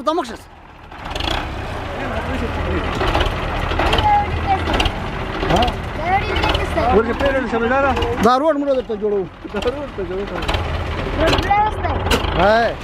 road मक्षस दा road मुळे तो जोडू हाय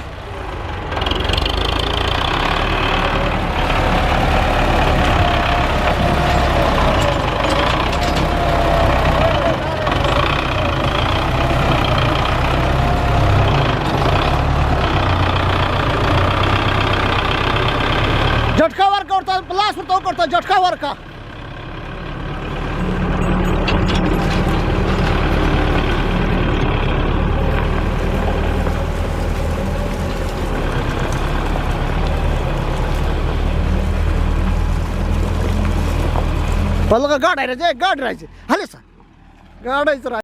झटका वर करता प्लास होतो करता झटका वर का पलगा गाड आहे रे गाड राहायचे हले सा गाडायचं